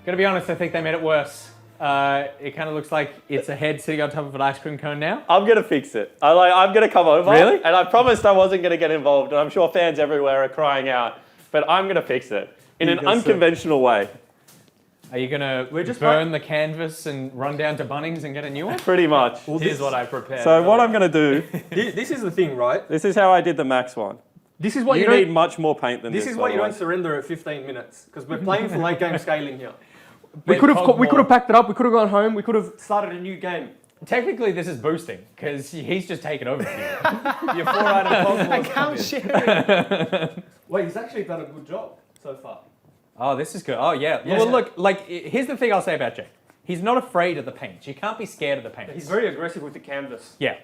Gotta be honest, I think they made it worse. It kind of looks like it's a head sitting on top of an ice cream cone now. I'm going to fix it. I'm going to come over. Really? And I promised I wasn't going to get involved, and I'm sure fans everywhere are crying out. But I'm going to fix it in an unconventional way. Are you gonna burn the canvas and run down to Bunnings and get a new one? Pretty much. Well, Here's what I prepared. So what I'm going to do, this is the thing, right? this is how I did the max one. This is what You need much more paint than this. This is why you by don't the way. surrender at 15 minutes, because we're playing for late game scaling here. We We could could have packed it up. We could have gone home. We could have started a new game. Technically, this is boosting because he's just taken over for you. Your 4-item puzzle. I can't share it. Wait, he's actually done a good job so far. Oh, this is good. Oh, yeah. Yeah. Well, look, like, here's the thing I'll say about Jake. He's not afraid of the paint. You can't be scared of the paint. He's very aggressive with the canvas. Yeah.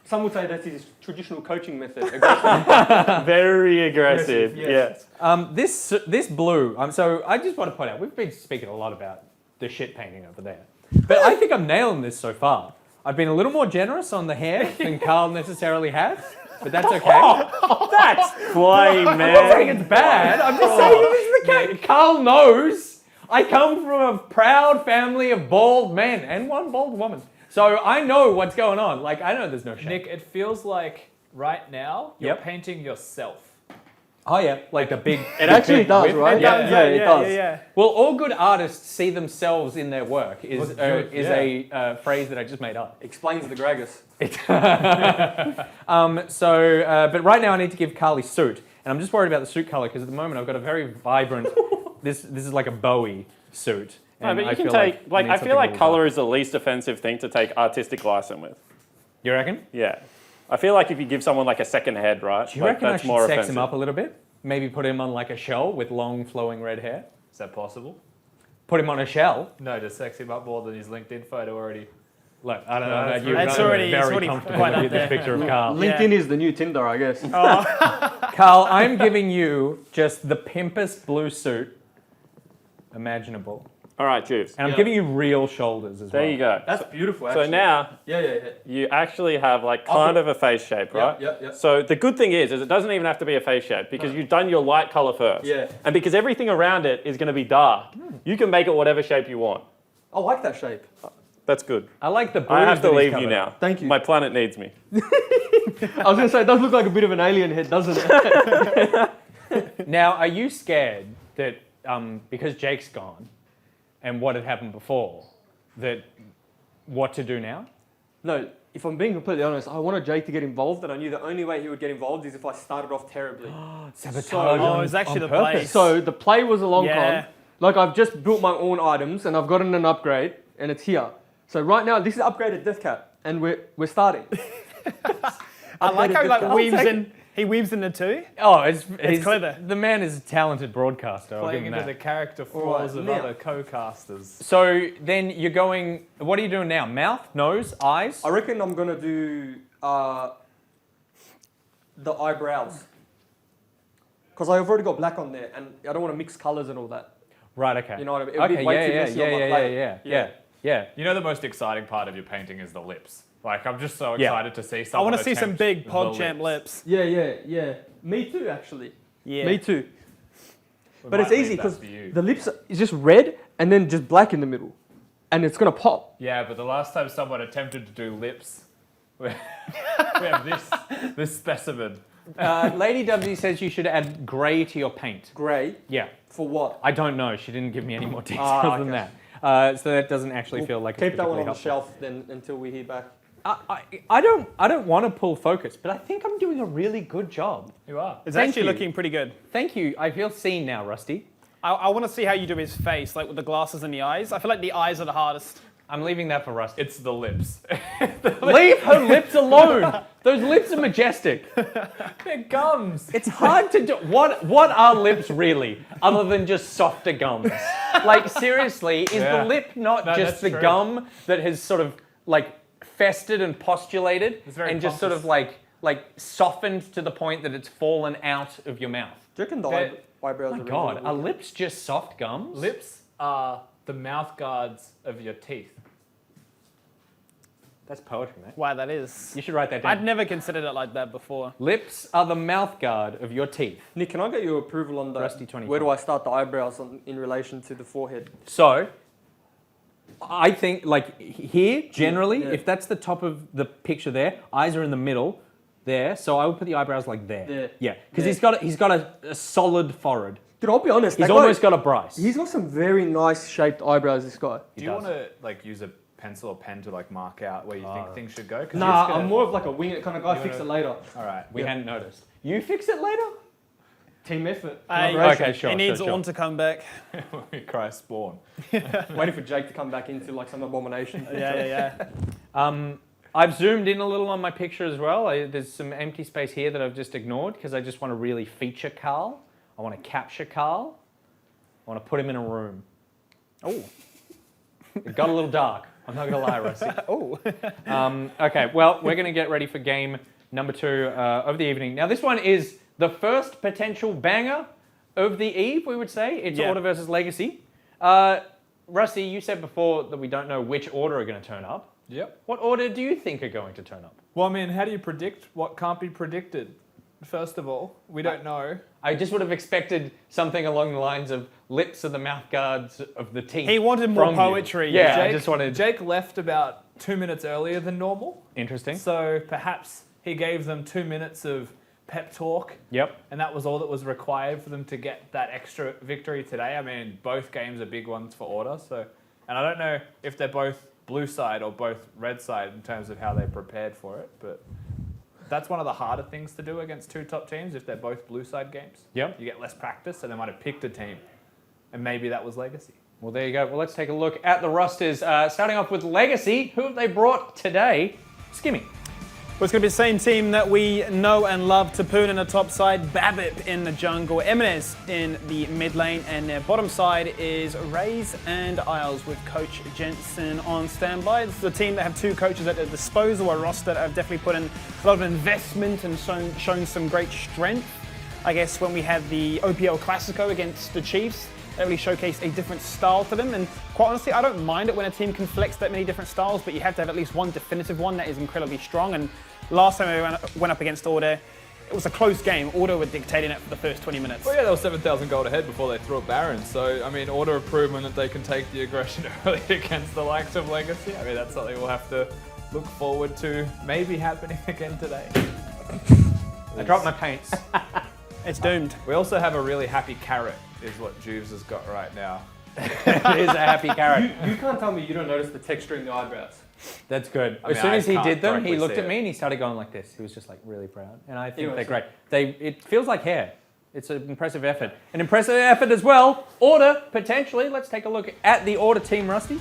Some would say that's his traditional coaching method. Aggressive. Very aggressive. Yes. This blue, so I just want to point out, we've been speaking a lot about the shit painting over there. But I think I'm nailing this so far. I've been a little more generous on the hair than Carl necessarily has, but that's okay. That's flame, I'm not saying man. it's bad. I'm just saying this is the case. Carl knows I come from a proud family of bald men and one bald woman. So I know what's going on. Like, I know there's no shame. Nick, it feels like right now you're Yep. painting yourself. Oh, yeah. Like the big... It actually does, whip. right? Yeah. It does. Yeah. Well, all good artists see themselves in their work is Look good, a phrase that I just made up. Explains the Gragus. But right now I need to give Carly suit, and I'm just worried about the suit color because at the moment I've got a very vibrant. This is like a Bowie suit. No, and but you I can feel take, I need I something feel a like little colour dark. is the least offensive thing to take artistic license with. You reckon? Yeah. I feel like if you give someone like a second head, right? Do you like, reckon I that's should more sex offensive. him up a little bit? Maybe put him on like a shell with long flowing red hair. Is that possible? Put him on a shell. No, to sex him up more than his LinkedIn photo already. Look, I don't know No, about it's you. it's but I'm already- it's very already comfortable quite up with this there. picture of Carl. LinkedIn is the new Tinder, I guess. Carl, I'm giving you just the pimpest blue suit imaginable. All right, cheers. And I'm Yeah. giving you real shoulders as well. There you go. That's beautiful, So actually. now Yeah. you actually have like kind of a face shape, right? Yeah. So the good thing is it doesn't even have to be a face shape because you've done your light color first. Yeah. And because everything around it is going to be dark, you can make it whatever shape you want. I like that shape. That's good. I like the blue. I have to leave you now. Thank you. My planet needs me. I was going to say, it does look like a bit of an alien head, doesn't it? Now, are you scared that because Jake's gone and what had happened before, that what to do now? No, if I'm being completely honest, I wanted Jake to get involved, and I knew the only way he would get involved is if I started off terribly. Sabotage. Oh, it was actually the play. So the play was a long Yeah. con. Like, I've just built my own items, and I've gotten an upgrade, and it's here. So right now, this is upgraded Death Cat, and we're starting. I like how he I'll weaves take in. He weaves in the two. Oh, it's clever. The man is a talented broadcaster. I'll give Playing him into that. the character flaws of now. other co-casters. So then you're going. What are you doing now? Mouth, nose, eyes. I reckon I'm gonna do the eyebrows, because I've already got black on there, and I don't want to mix colors and all that. Right. Okay. You know what I mean? It would be Okay. way too messy on my plate. Yeah. You know the most exciting part of your painting is the lips. Like, I'm just so Yeah. excited to see I someone want to see some attempt big the PogChamp lips. Yeah. Me too, actually. Yeah. Me too. We But might it's leave easy that because for you. the lips is just red and then just black in the middle, and it's gonna pop. Yeah, but the last time someone attempted to do lips, we have this specimen. Lady W says you should add grey to your paint. Grey Yeah. for what? I don't know. She didn't give me any more details Ah, than okay. that. So that doesn't actually feel like Keep it's that one on the particularly shelf then until we hear back. I don't want to pull focus, but I think I'm doing a really good job. You are. It's Thank actually you. looking pretty good. Thank you. I feel seen now, Rusty. I want to see how you do his face, like with the glasses and the eyes. I feel like the eyes are the hardest. I'm leaving that for Rusty. It's the lips. Leave her lips alone. Those lips are majestic. They're gums. It's hard to do. What are lips really, other than just softer gums? Like seriously, is Yeah. the lip not No, just that's the true. gum that has sort of like festered and postulated, It's very and just sort of like softened to the point that it's fallen out of your mouth? Do you reckon the They're- eyebrows Oh my are God, really are lips just soft gums? Lips are the mouth guards of your teeth. That's poetry, mate. Why that is. You should write that down. I'd never considered it like that before. Lips are the mouth guard of your teeth. Nick, can I get your approval on that? Rusty 25. Where do I start the eyebrows in relation to the forehead? So, I think like here, generally, Yeah. if that's the top of the picture there, eyes are in the middle there. So I would put the eyebrows like there. There. Yeah, because Yeah. he's got a solid forehead. Dude, I'll be honest. He's that guy- almost got a Bryce. He's got some very nice shaped eyebrows, this guy. Do you want to like use a pencil or pen to like mark out where you think things should go? 'Cause Nah, you're just I'm more of like a wing it kind of guy. You Fix it wanna- later. All right. We Yeah. hadn't noticed. You fix it later? Team effort. Hey, collaboration. Okay, sure. He needs sure. Orn to come back. we cry spawn. Waiting for Jake to come back into like some abomination. Yeah. I've zoomed in a little on my picture as well. There's some empty space here that I've just ignored because I just want to really feature Carl. I want to capture Carl. I want to put him in a room. Oh. It got a little dark. I'm not going to lie, Rusty. Oh. Okay, well, we're going to get ready for game number 2 of the evening. Now, this one is the first potential banger of the eve, we would say. It's Yeah. Order versus Legacy. Rusty, you said before that we don't know which order are going to turn up. Yep. What order do you think are going to turn up? Well, I mean, how do you predict what can't be predicted? First of all, we don't know. I just would have expected something along the lines of lips are the mouth guards of the teeth. He wanted more from you. poetry. Yeah, I Jake, just wanted... Jake left about 2 minutes earlier than normal. Interesting. So perhaps he gave them 2 minutes of pep talk, Yep. and that was all that was required for them to get that extra victory today. I mean, both games are big ones for Order. So, and I don't know if they're both blue side or both red side in terms of how they prepared for it, but that's one of the harder things to do against two top teams if they're both blue side games. Yep. You get less practice, so they might have picked a team, and maybe that was Legacy. Well, there you go. Well, let's take a look at the rosters. Starting off with Legacy. Who have they brought today? Skimmy. Well, it's going to be the same team that we know and love. Tapoon in the top side, Babip in the jungle, Eminez in the mid lane, and their bottom side is Raze and Isles with Coach Jensen on standby. This is a team that have two coaches at their disposal, a roster that have definitely put in a lot of investment and shown some great strength. I guess when we had the OPL Classico against the Chiefs, that really showcased a different style to them, and quite honestly, I don't mind it when a team can flex that many different styles, but you have to have at least one definitive one that is incredibly strong. And last time we went up against Order, it was a close game. Order were dictating it for the first 20 minutes. Well, yeah, they were 7,000 gold ahead before they threw a Baron. So, I mean, Order have proven that they can take the aggression early against the likes of Legacy. I mean, that's something we'll have to look forward to maybe happening again today. I dropped my paints. It's doomed. We also have a really happy carrot, is what Juves has got right now. It is a happy carrot. You can't tell me you don't notice the texture in the eyebrows. That's good. I As mean, soon I as he can't did them, he directly looked see at me it. and he started going like this. He was just like really proud. And I think Yeah, they're so- great. It feels like hair. It's an impressive effort. An impressive effort as well. Order, potentially. Let's take a look at the Order team, Rusty.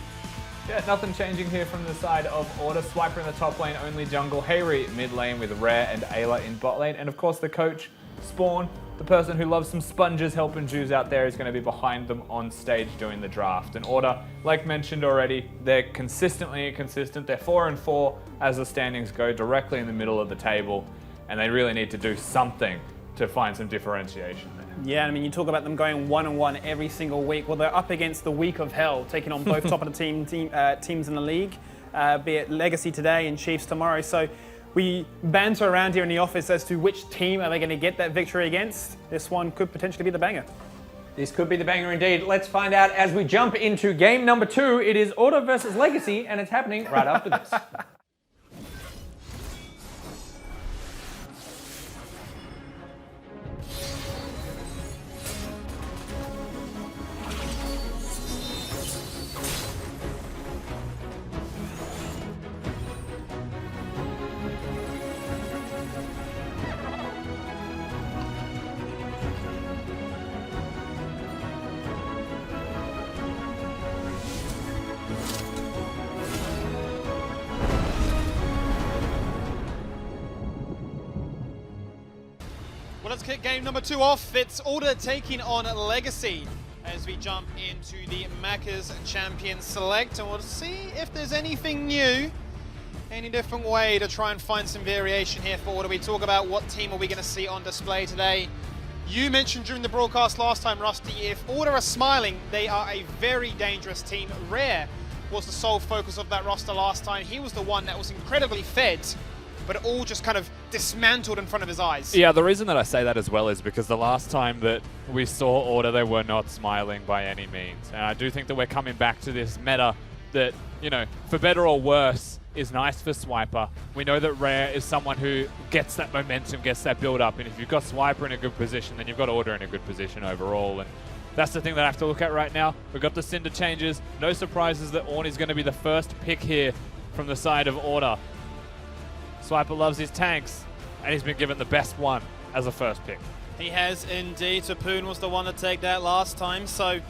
Yeah, nothing changing here from the side of Order. Swiper in the top lane, only jungle. Hayri mid lane with Rare and Ayla in bot lane. And of course the coach, Spawn, the person who loves some sponges helping Jews out there, is going to be behind them on stage doing the draft. And Order, like mentioned already, they're consistently inconsistent. They're 4-4 as the standings go, directly in the middle of the table. And they really need to do something to find some differentiation there. Yeah, I mean, you talk about them going 1-1 every single week. Well, they're up against the week of hell, taking on both top of the teams in the league, be it Legacy today and Chiefs tomorrow. So we banter around here in the office as to which team are they going to get that victory against. This one could potentially be the banger. This could be the banger indeed. Let's find out as we jump into game number 2. It is Order versus Legacy, and it's happening right after this. Well, let's kick game number 2 off. It's Order taking on Legacy as we jump into the Macca's Champion Select, and we'll see if there's anything new, any different way to try and find some variation here for Order. We talk about what team are we going to see on display today. You mentioned during the broadcast last time, Rusty, if Order are smiling, they are a very dangerous team. Rare was the sole focus of that roster last time. He was the one that was incredibly fed, but it all just kind of dismantled in front of his eyes. Yeah, the reason that I say that as well is because the last time that we saw Order, they were not smiling by any means. And I do think that we're coming back to this meta that, you know, for better or worse, is nice for Swiper. We know that Rare is someone who gets that momentum, gets that build up, and if you've got Swiper in a good position, then you've got Order in a good position overall. And that's the thing that I have to look at right now. We've got the Cinder changes. No surprises that Ornn is going to be the first pick here from the side of Order. Swiper loves his tanks, and he's been given the best one as a first pick. He has indeed. Tapoon was the one to take that last time, so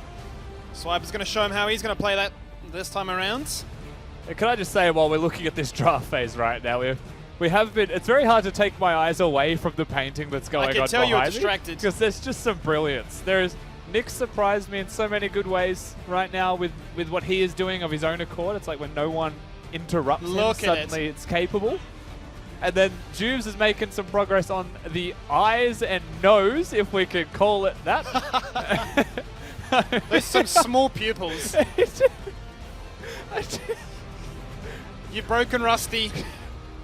Swiper's going to show him how he's going to play that this time around. Can I just say, while we're looking at this draft phase right now, we have been, it's very hard to take my eyes away from the painting that's going on behind me. I can tell you're distracted. Because there's just some brilliance. Nick surprised me in so many good ways right now with what he is doing of his own accord. It's like when no one interrupts him, suddenly it's capable. And then Jubes is making some progress on the eyes and nose, if we could call it that. There's some small pupils. You've broken Rusty,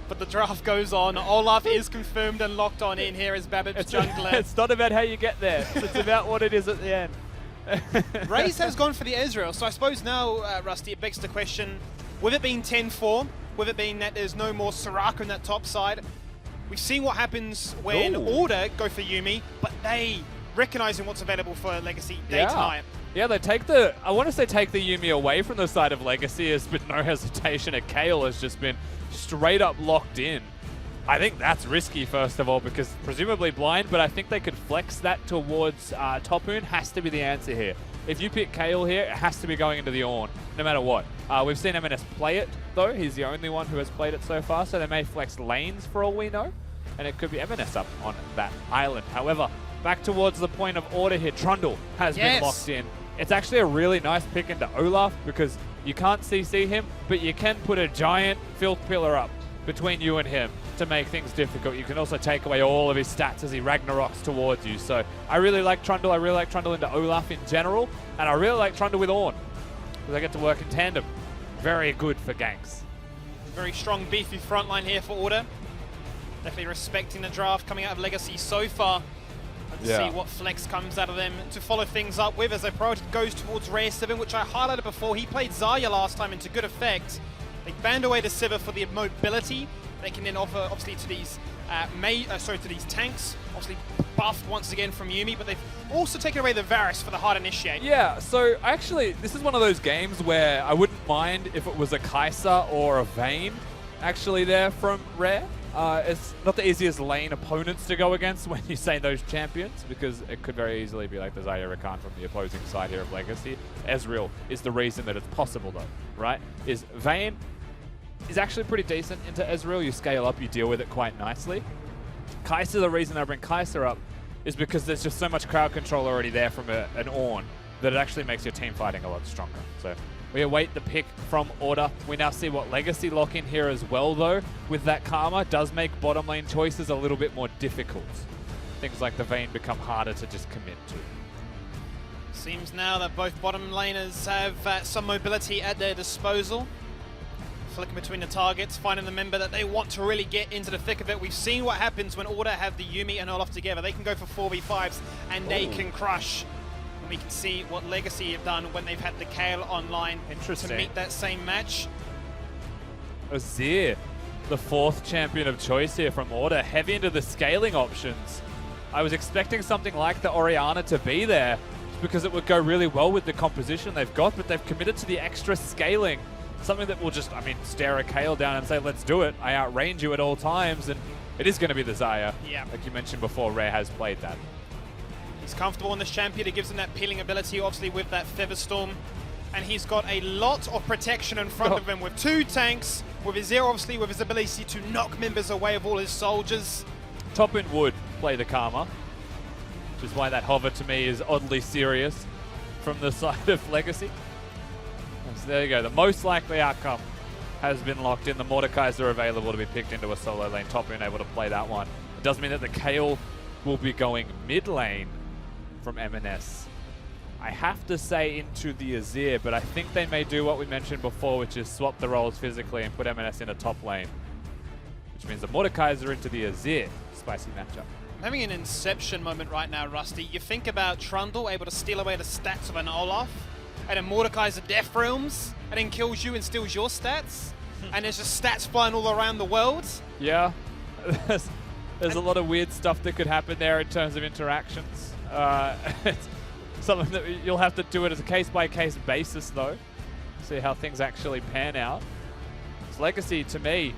but the draft goes on. Olaf is confirmed and locked on in here as Babip's jungler. It's not about how you get there. It's about what it is at the end. Raze has gone for the Ezreal, so I suppose now, Rusty, it begs the question, with it being 10-4, with it being that there's no more Soraka in that top side, we've seen what happens when Order go for Yuumi, but they, recognizing what's available for Legacy, they tie it. Yeah, they take I want to say take the Yuumi away from the side of Legacy, has been no hesitation. A Kayle has just been straight up locked in. I think that's risky, first of all, because presumably blind, but I think they could flex that towards Tapoon. Has to be the answer here. If you pick Kayle here, it has to be going into the Ornn, no matter what. We've seen MNS play it, though. He's the only one who has played it so far, so they may flex lanes for all we know, and it could be MNS up on that island. However, back towards the point of Order here, Trundle has been locked in. It's actually a really nice pick into Olaf because you can't CC him, but you can put a giant filth pillar up between you and him to make things difficult. You can also take away all of his stats as he Ragnaroks towards you. So I really like Trundle. I really like Trundle into Olaf in general, and I really like Trundle with Ornn because they get to work in tandem. Very good for ganks. Very strong, beefy front line here for Order. Definitely respecting the draft coming out of Legacy so far. To see what flex comes out of them to follow things up with as their priority goes towards Rare 7, which I highlighted before. He played Zarya last time into good effect. They banned away the Sivir for the mobility they can then offer, obviously, to these to these tanks. Obviously buffed once again from Yuumi, but they've also taken away the Varus for the hard initiate. Yeah, so actually, this is one of those games where I wouldn't mind if it was a Kai'Sa or a Vayne actually there from Rare. It's not the easiest lane opponents to go against when you say those champions, because it could very easily be like the Zarya Rakan from the opposing side here of Legacy. Ezreal is the reason that it's possible, though, right? Vayne is actually pretty decent into Ezreal. You scale up, you deal with it quite nicely. Kai'Sa, the reason I bring Kai'Sa up is because there's just so much crowd control already there from an Ornn that it actually makes your team fighting a lot stronger. So we await the pick from Order. We now see what Legacy lock in here as well, though. With that Karma, does make bottom lane choices a little bit more difficult. Things like the Vayne become harder to just commit to. Seems now that both bottom laners have some mobility at their disposal. Flicking between the targets, finding the member that they want to really get into the thick of it. We've seen what happens when Order have the Yuumi and Olaf together. They can go for 4v5s and they can crush. We can see what Legacy have done when they've had the Kayle online to meet that same match. Azir, the fourth champion of choice here from Order, heavy into the scaling options. I was expecting something like the Orianna to be there because it would go really well with the composition they've got, but they've committed to the extra scaling. Something that will just, stare a Kayle down and say, let's do it. I outrange you at all times, and it is going to be the Zarya. Yeah. Like you mentioned before, Rare has played that. He's comfortable on this champion. It gives him that peeling ability, obviously, with that Featherstorm. And he's got a lot of protection in front of him with two tanks, with his Zero, obviously, with his ability to knock members away of all his soldiers. Toppin would play the Karma, which is why that hover to me is oddly serious from the side of Legacy. So there you go. The most likely outcome has been locked in. The Mordekaiser are available to be picked into a solo lane. Toppin able to play that one. It does mean that the Kayle will be going mid lane from MNS. I have to say into the Azir, but I think they may do what we mentioned before, which is swap the roles physically and put M&S in a top lane. Which means the Mordekaiser into the Azir. Spicy matchup. I'm having an inception moment right now, Rusty. You think about Trundle able to steal away the stats of an Olaf, and then Mordekaiser death realms, and then kills you and steals your stats, and there's just stats flying all around the world. Yeah, there's a lot of weird stuff that could happen there in terms of interactions. It's something that you'll have to do it as a case-by-case basis, though. See how things actually pan out. It's Legacy, to me,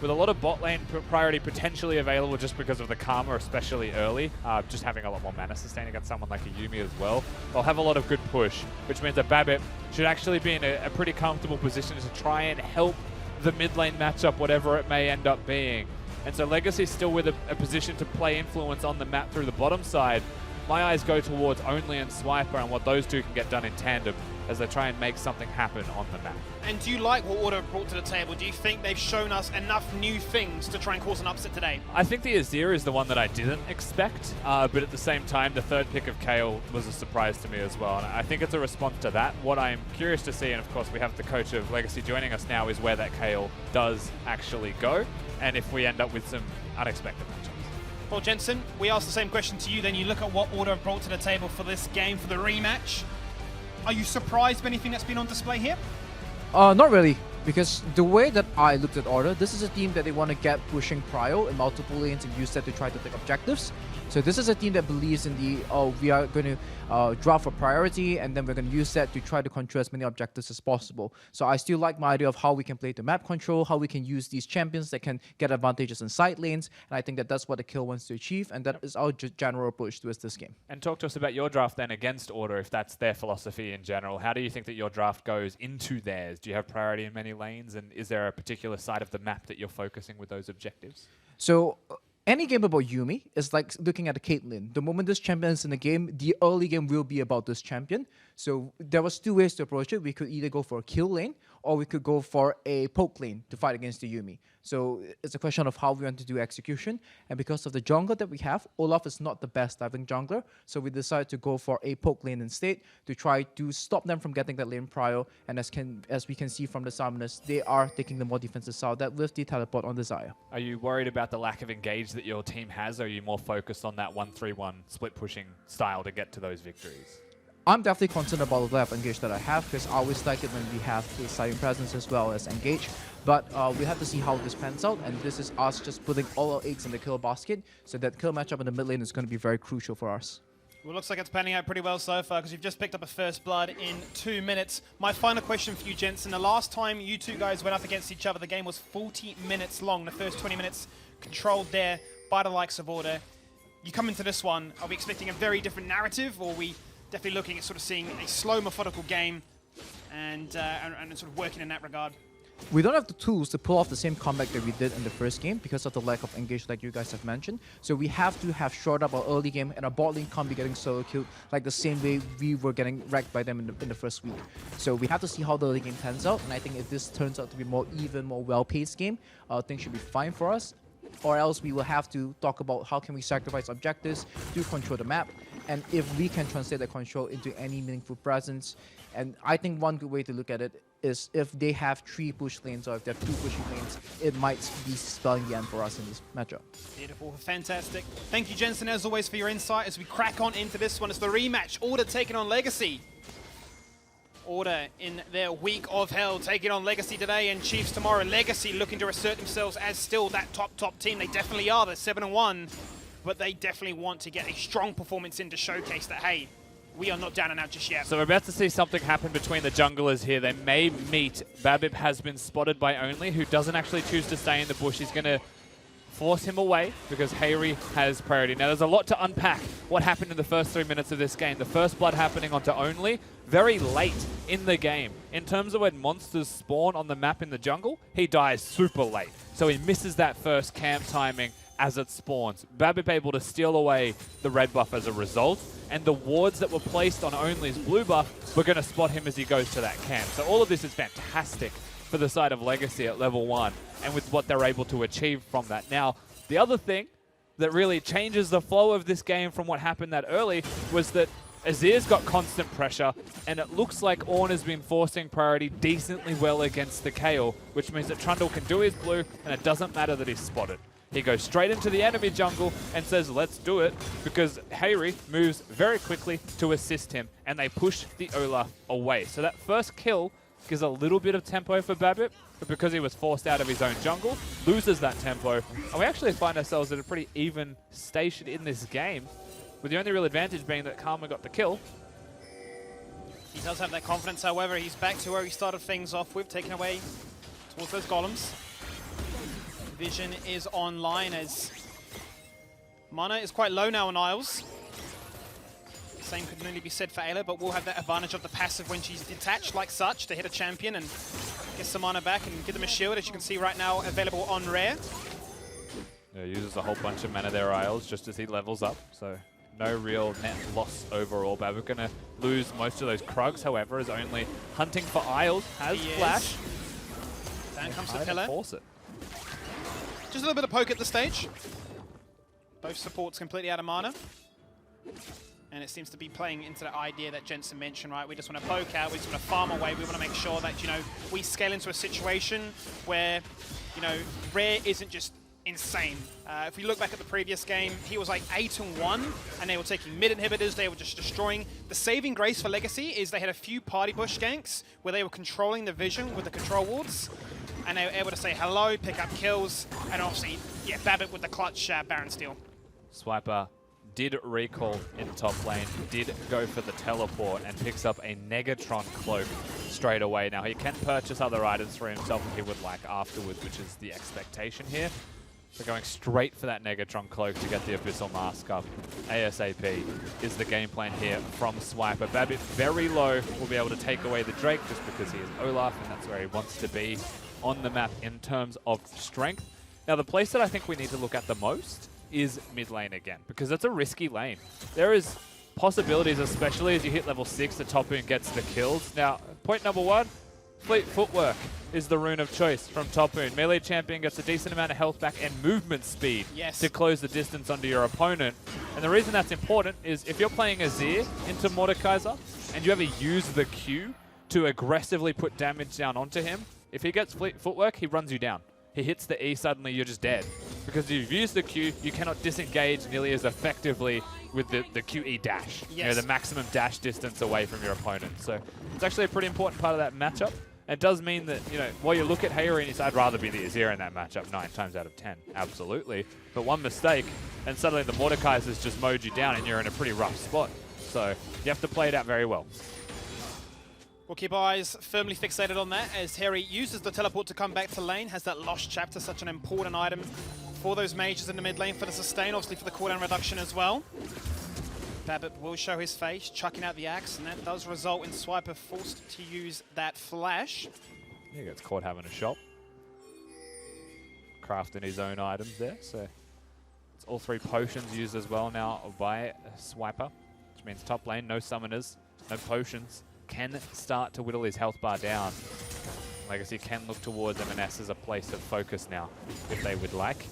with a lot of bot lane priority potentially available just because of the Karma, especially early, just having a lot more mana sustain against someone like a Yuumi as well. They'll have a lot of good push, which means that BABIP should actually be in a pretty comfortable position to try and help the mid lane matchup, whatever it may end up being. And so Legacy's still with a position to play influence on the map through the bottom side. My eyes go towards Only and Swiper and what those two can get done in tandem as they try and make something happen on the map. And do you like what Order brought to the table? Do you think they've shown us enough new things to try and cause an upset today? I think the Azir is the one that I didn't expect, but at the same time, the third pick of Kayle was a surprise to me as well. And I think it's a response to that. What I'm curious to see, and of course we have the coach of Legacy joining us now, is where that Kayle does actually go, and if we end up with some unexpected matchups. Well, Jensen, we asked the same question to you. Then you look at what Order have brought to the table for this game, for the rematch. Are you surprised by anything that's been on display here? Not really, because the way that I looked at Order, this is a team that they want to get pushing prio in multiple lanes and use that to try to take objectives. So this is a team that believes in the, we are going to draft for priority, and then we're going to use that to try to control as many objectives as possible. So I still like my idea of how we can play the map control, how we can use these champions that can get advantages in side lanes, and I think that that's what the Kill wants to achieve, and that is our general approach towards this game. And talk to us about your draft then against Order, if that's their philosophy in general. How do you think that your draft goes into theirs? Do you have priority in many lanes, and is there a particular side of the map that you're focusing with those objectives? So any game about Yuumi is like looking at a Caitlyn. The moment this champion is in the game, the early game will be about this champion. So there was two ways to approach it. We could either go for a kill lane, or we could go for a poke lane to fight against the Yuumi. So it's a question of how we want to do execution. And because of the jungler that we have, Olaf is not the best diving jungler. So we decided to go for a poke lane instead to try to stop them from getting that lane prio. And as we can see from the summoners, they are taking the more defensive side that with the teleport on Desire. Are you worried about the lack of engage that your team has, or are you more focused on that 1-3-1 split pushing style to get to those victories? I'm definitely concerned about the level of engage that I have, because I always like it when we have the silent presence as well as engage. But we have to see how this pans out, and this is us just putting all our eggs in the kill basket, so that kill matchup in the mid lane is going to be very crucial for us. Well, looks like it's panning out pretty well so far, because you've just picked up a first blood in 2 minutes. My final question for you, Jensen. The last time you two guys went up against each other, the game was 40 minutes long. The first 20 minutes controlled there by the likes of Order. You come into this one, are we expecting a very different narrative, or are we definitely looking at sort of seeing a slow, methodical game and sort of working in that regard? We don't have the tools to pull off the same comeback that we did in the first game because of the lack of engage like you guys have mentioned. So we have to have shored up our early game, and our bot lane can't be getting solo killed like the same way we were getting wrecked by them in the first week. So we have to see how the early game turns out, and I think if this turns out to be more even, more well-paced game, things should be fine for us. Or else we will have to talk about how can we sacrifice objectives to control the map, and if we can translate that control into any meaningful presence. And I think one good way to look at it is if they have 3 push lanes, or if they have 2 pushing lanes, it might be spelling the end for us in this matchup. Beautiful, fantastic. Thank you, Jensen, as always, for your insight as we crack on into this one. It's the rematch, Order taking on Legacy. Order in their week of hell, taking on Legacy today and Chiefs tomorrow. Legacy looking to assert themselves as still that top team. They definitely are. They're 7-1, but they definitely want to get a strong performance in to showcase that, hey, we are not down and out just yet. So we're about to see something happen between the junglers here. They may meet. BABIP has been spotted by Only, who doesn't actually choose to stay in the bush. He's going to force him away because Hayri has priority. Now, there's a lot to unpack what happened in the first 3 minutes of this game. The first blood happening onto Only very late in the game. In terms of when monsters spawn on the map in the jungle, he dies super late. So he misses that first camp timing as it spawns. BABIP able to steal away the red buff as a result, and the wards that were placed on Only's blue buff were going to spot him as he goes to that camp. So all of this is fantastic for the side of Legacy at level 1, and with what they're able to achieve from that. Now, the other thing that really changes the flow of this game from what happened that early was that Azir's got constant pressure, and it looks like Ornn has been forcing priority decently well against the Kayle, which means that Trundle can do his blue, and it doesn't matter that he's spotted. He goes straight into the enemy jungle and says, let's do it, because Hayri moves very quickly to assist him, and they push the Olaf away. So that first kill gives a little bit of tempo for BABIP, but because he was forced out of his own jungle, loses that tempo. And we actually find ourselves at a pretty even station in this game, with the only real advantage being that Karma got the kill. He does have that confidence, however. He's back to where he started things off with, taking away towards those golems. Vision is online as mana is quite low now on Isles. Same could only be said for Ayla, but we'll have that advantage of the passive when she's detached like such to hit a champion and get some mana back and give them a shield, as you can see right now available on Rare. Yeah, uses a whole bunch of mana there, Isles, just as he levels up, so no real net loss overall. BABIP gonna lose most of those Krugs, however, is only hunting for Isles, has flash. Down comes the pillar. Force it. Just a little bit of poke at the stage. Both supports completely out of mana. And it seems to be playing into the idea that Jensen mentioned, right? We just want to poke out, we just want to farm away, we want to make sure that, you know, we scale into a situation where, you know, Rare isn't just insane. If we look back at the previous game, he was like 8-1, and they were taking mid inhibitors, they were just destroying. The saving grace for Legacy is they had a few party bush ganks where they were controlling the vision with the control wards, and they were able to say hello, pick up kills, and obviously, yeah, BABIP with the clutch Baron steal. Swiper did recall in top lane, did go for the teleport, and picks up a Negatron cloak straight away. Now, he can purchase other items for himself if he would like afterwards, which is the expectation here. So going straight for that Negatron cloak to get the Abyssal Mask up ASAP is the game plan here from Swiper. BABIP very low, will be able to take away the Drake just because he is Olaf, and that's where he wants to be on the map in terms of strength. Now, the place that I think we need to look at the most is mid lane again, because it's a risky lane. There is possibilities, especially as you hit level 6, the top Topoon gets the kills. Now, point number 1, Fleet Footwork is the rune of choice from Topoon. Melee champion gets a decent amount of health back and movement speed to close the distance onto your opponent. And the reason that's important is if you're playing Azir into Mordekaiser and you ever use the Q to aggressively put damage down onto him, if he gets Fleet Footwork, he runs you down. He hits the E, suddenly you're just dead. Because if you've used the Q, you cannot disengage nearly as effectively with the QE dash. You know, the maximum dash distance away from your opponent. So it's actually a pretty important part of that matchup. It does mean that, you know, while you look at Hayri and you say, I'd rather be the Azir in that matchup 9 times out of 10. Absolutely. But one mistake, and suddenly the Mordekaiser's just mowed you down and you're in a pretty rough spot. So you have to play it out very well. We'll keep our eyes firmly fixated on that as Harry uses the teleport to come back to lane, has that Lost Chapter, such an important item for those mages in the mid lane for the sustain, obviously for the cooldown reduction as well. BABIP will show his face, chucking out the axe, and that does result in Swiper forced to use that flash. He gets caught having a shop. Crafting his own items there, so it's all 3 potions used as well now by Swiper, which means top lane, no summoners, no potions. Can start to whittle his health bar down. Legacy can look towards M&S as a place of focus now, if they would like.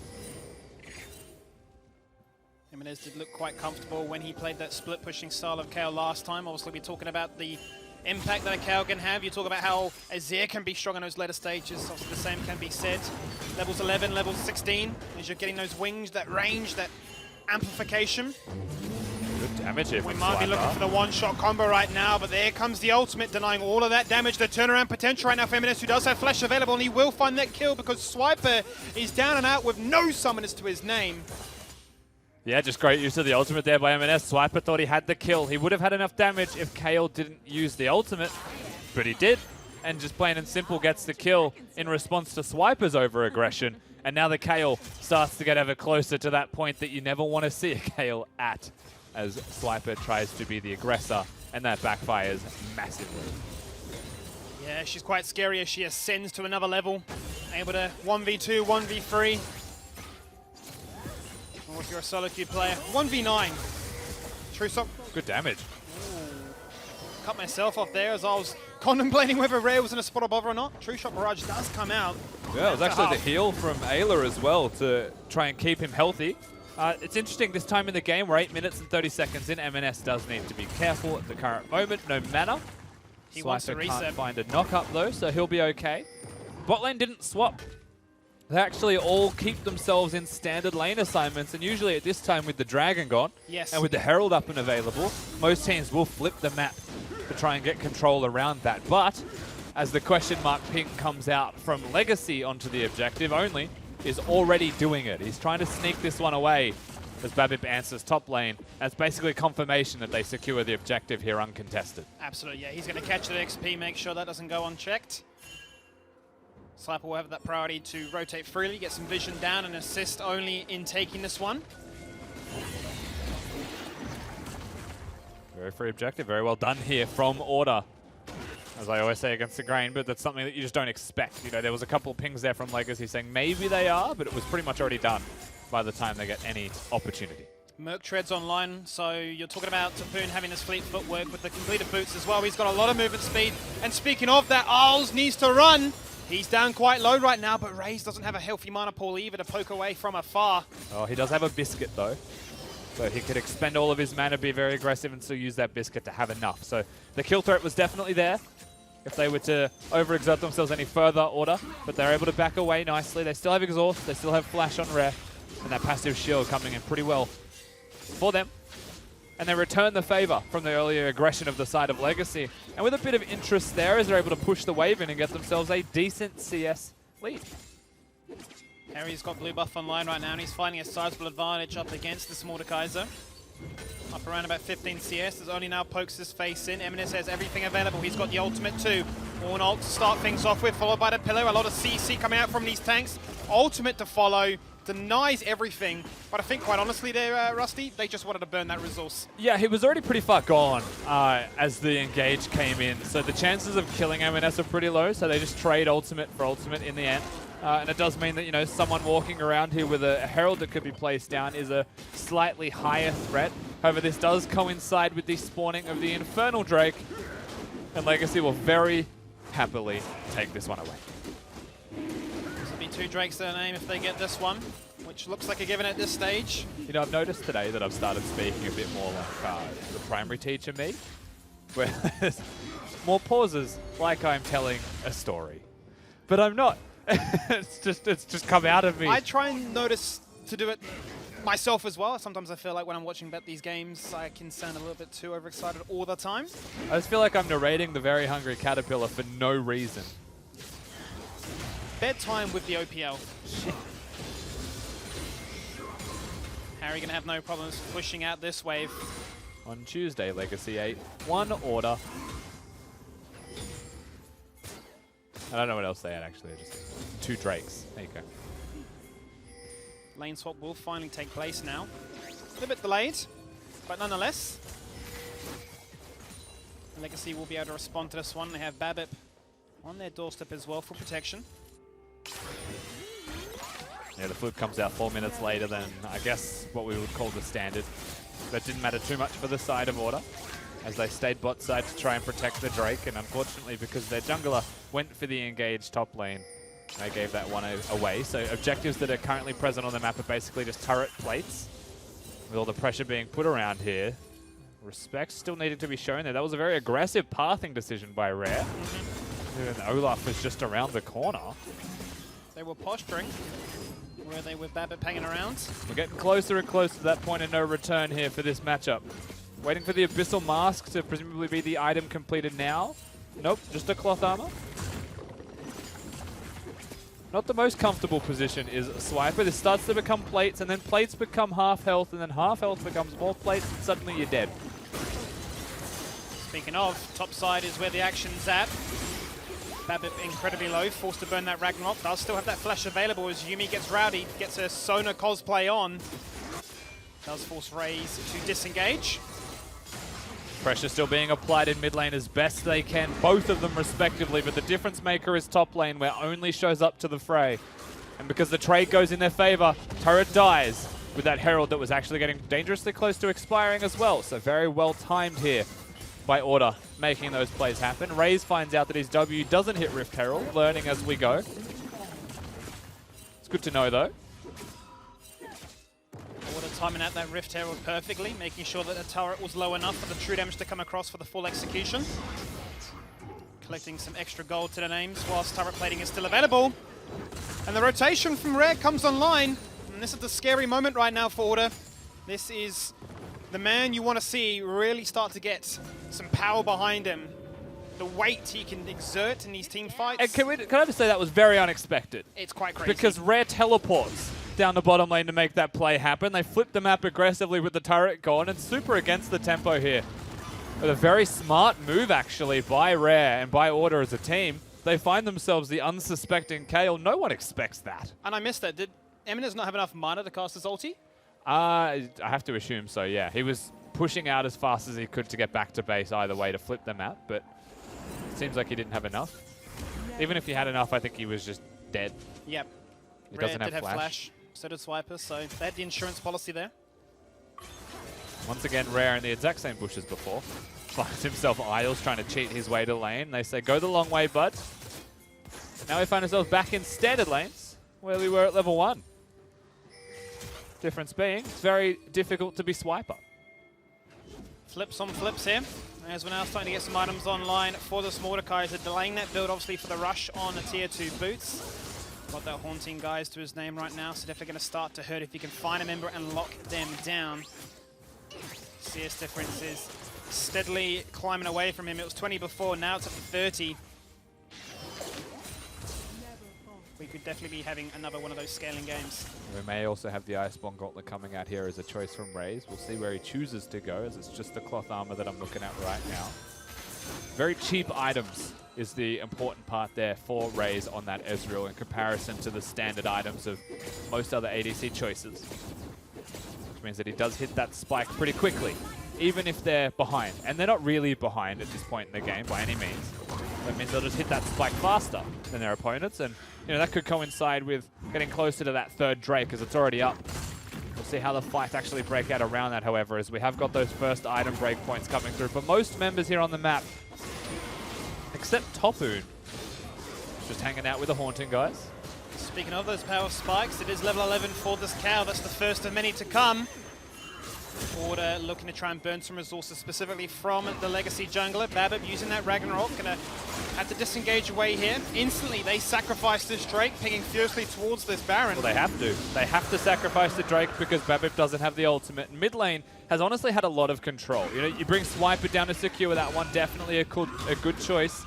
Jimenez did look quite comfortable when he played that split pushing style of Kayle last time. Obviously, we're talking about the impact that a Kayle can have. You talk about how Azir can be strong on those later stages. Obviously, the same can be said. Levels 11, levels 16, as you're getting those wings, that range, that amplification. Good damage here. We might be looking for the one-shot combo right now, but there comes the ultimate, denying all of that damage. The turnaround potential right now for M&S, who does have flash available, and he will find that kill because Swiper is down and out with no summoners to his name. Yeah, just great use of the ultimate there by M&S. Swiper thought he had the kill. He would have had enough damage if Kayle didn't use the ultimate, but he did, and just plain and simple gets the kill in response to Swiper's over-aggression. And now the Kayle starts to get ever closer to that point that you never want to see a Kayle at, as Swiper tries to be the aggressor, and that backfires massively. Yeah, she's quite scary as she ascends to another level. Able to 1v2, 1v3. Or if you're a solo queue player, 1v9. Trusop. Good damage. Ooh. Cut myself off there as I was contemplating whether Rare was in a spot above her or not. True Shot Barrage does come out. Yeah, it was actually the heal from Ayla as well to try and keep him healthy. It's interesting, this time in the game, we're 8 minutes and 30 seconds in. M&S does need to be careful at the current moment. No mana. He wants a Swiper reset. can't find a knock-up though, so he'll be okay. Bot lane didn't swap. They actually all keep themselves in standard lane assignments, and usually at this time with the Dragon gone, Yes. and with the Herald up and available, most teams will flip the map to try and get control around that. But as the question mark ping comes out from Legacy onto the objective, Only is already doing it. He's trying to sneak this one away as Babip answers top lane. That's basically confirmation that they secure the objective here uncontested. Absolutely, yeah. He's going to catch the XP, make sure that doesn't go unchecked. Swiper will have that priority to rotate freely, get some vision down, and assist Only in taking this one. Very free objective, very well done here from Order. As I always say against the grain, but that's something that you just don't expect. You know, there was a couple of pings there from Legacy saying maybe they are, but it was pretty much already done by the time they get any opportunity. Merc treads online, so you're talking about Tapoon having his fleet footwork with the completed boots as well. He's got a lot of movement speed. And speaking of that, Isles needs to run. He's down quite low right now, but Raze doesn't have a healthy mana pool either to poke away from afar. Oh, he does have a biscuit though. So he could expend all of his mana, be very aggressive, and still use that biscuit to have enough. So the kill threat was definitely there if they were to overexert themselves any further, Order. But they're able to back away nicely. They still have exhaust, they still have flash on Rare, and that passive shield coming in pretty well for them. And they return the favor from the earlier aggression of the side of Legacy. And with a bit of interest there, as they're able to push the wave in and get themselves a decent CS lead. Harry's got blue buff online right now, and he's finding a sizable advantage up against this Mordekaiser. Up around about 15 CS, as Only now pokes his face in. M&S has everything available. He's got the ultimate too. Ornn ult to start things off with, followed by the pillar. A lot of CC coming out from these tanks. Ultimate to follow. Denies everything. But I think quite honestly there, Rusty, they just wanted to burn that resource. Yeah, he was already pretty far gone as the engage came in. So the chances of killing M&S are pretty low, so they just trade ultimate for ultimate in the end. And it does mean that, you know, someone walking around here with a herald that could be placed down is a slightly higher threat. However, this does coincide with the spawning of the Infernal Drake, and Legacy will very happily take this one away. This will be 2 Drakes to their name if they get this one, which looks like a given at this stage. You know, I've noticed today that I've started speaking a bit more like the primary teacher me, where there's more pauses like I'm telling a story. But I'm not. it's just come out of me. I try and notice to do it myself as well. Sometimes I feel like when I'm watching these games, I can sound a little bit too overexcited all the time. I just feel like I'm narrating the Very Hungry Caterpillar for no reason. Bedtime with the OPL. Harry gonna have no problems pushing out this wave. On Tuesday, Legacy 8, 1 Order. I don't know what else they had actually, just 2 Drakes. There you go. Lane swap will finally take place now. A little bit delayed, but nonetheless. Legacy will be able to respond to this one. They have Babip on their doorstep as well for protection. Yeah, the flip comes out 4 minutes later than, I guess, what we would call the standard. That didn't matter too much for the side of Order, as they stayed bot side to try and protect the Drake, and unfortunately because their jungler went for the engaged top lane, they gave that one away. So objectives that are currently present on the map are basically just turret plates, with all the pressure being put around here. Respect still needed to be shown there. That was a very aggressive pathing decision by Rare. And Olaf was just around the corner. They were posturing. Were they with Babip hanging around? We're getting closer and closer to that point of no return here for this matchup. Waiting for the Abyssal Mask to presumably be the item completed now. Nope, just a cloth armor. Not the most comfortable position is Swiper. This starts to become plates, and then plates become half health, and then half health becomes more plates, and suddenly you're dead. Speaking of, top side is where the action's at. Babip incredibly low, forced to burn that Ragnarok. Does still have that flash available as Yuumi gets rowdy, gets a Sona cosplay on. Does force Raze to disengage. Pressure still being applied in mid lane as best they can, both of them respectively, but the difference maker is top lane, where Only shows up to the fray. And because the trade goes in their favor, turret dies with that Herald that was actually getting dangerously close to expiring as well. So very well timed here by Order, making those plays happen. Raze finds out that his W doesn't hit Rift Herald, learning as we go. It's good to know though. Order timing out that Rift Herald perfectly, making sure that the turret was low enough for the true damage to come across for the full execution. Collecting some extra gold to the names whilst turret plating is still available. And the rotation from Rare comes online. And this is the scary moment right now for Order. This is the man you want to see really start to get some power behind him. The weight he can exert in these team fights. And can I just say that was very unexpected? It's quite crazy. Because Rare teleports down the bottom lane to make that play happen. They flip the map aggressively with the turret gone and super against the tempo here. With a very smart move, actually, by Rare and by Order as a team. They find themselves the unsuspecting Kayle. No one expects that. And I missed that. Did Eminence not have enough mana to cast his ulti? I have to assume so, yeah. He was pushing out as fast as he could to get back to base either way to flip the map, but it seems like he didn't have enough. Even if he had enough, I think he was just dead. Yep. He Rare doesn't did have have flash. so did Swiper, so they had the insurance policy there. Once again, Rare in the exact same bushes before. Finds himself Isles trying to cheat his way to lane. They say, go the long way, bud. Now we find ourselves back in standard lanes, where we were at level 1. Difference being, it's very difficult to be Swiper. Flips on flips here, as we're now starting to get some items online for this Mordekaiser, delaying that build obviously for the rush on the tier 2 boots. Got that Haunting Guise to his name right now, so definitely going to start to hurt if he can find a member and lock them down. CS difference is steadily climbing away from him. It was 20 before, now it's up to 30. We could definitely be having another one of those scaling games. We may also have the Iceborne Gauntlet coming out here as a choice from Raze. We'll see where he chooses to go, as it's just the cloth armor that I'm looking at right now. Very cheap items is the important part there for Raze on that Ezreal in comparison to the standard items of most other ADC choices. Which means that he does hit that spike pretty quickly, even if they're behind. And they're not really behind at this point in the game by any means. That means they'll just hit that spike faster than their opponents, and you know that could coincide with getting closer to that third Drake as it's already up. We'll see how the fights actually break out around that, however, as we have got those first item breakpoints coming through for most members here on the map, except Topoon, just hanging out with the Haunting Guys. Speaking of those power spikes, it is level 11 for this cow. That's the first of many to come. Order looking to try and burn some resources specifically from the Legacy jungler. Babip using that Ragnarok, gonna have to disengage away here. Instantly they sacrifice this Drake, pinging fiercely towards this Baron. Well, they have to. They have to sacrifice the Drake because Babip doesn't have the ultimate. Mid lane has honestly had a lot of control. You know, you bring Swiper down to secure that one, definitely a good choice.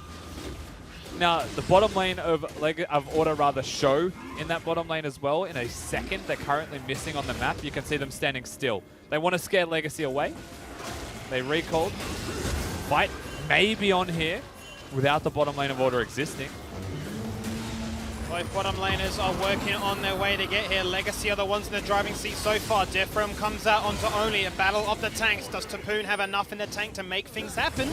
Now, the bottom lane of Order rather show in that bottom lane as well in a second. They're currently missing on the map. You can see them standing still. They want to scare Legacy away. They recalled. Fight may be on here without the bottom lane of Order existing. Both bottom laners are working on their way to get here. Legacy are the ones in the driving seat so far. Defram comes out onto only a battle of the tanks. Does Topoon have enough in the tank to make things happen?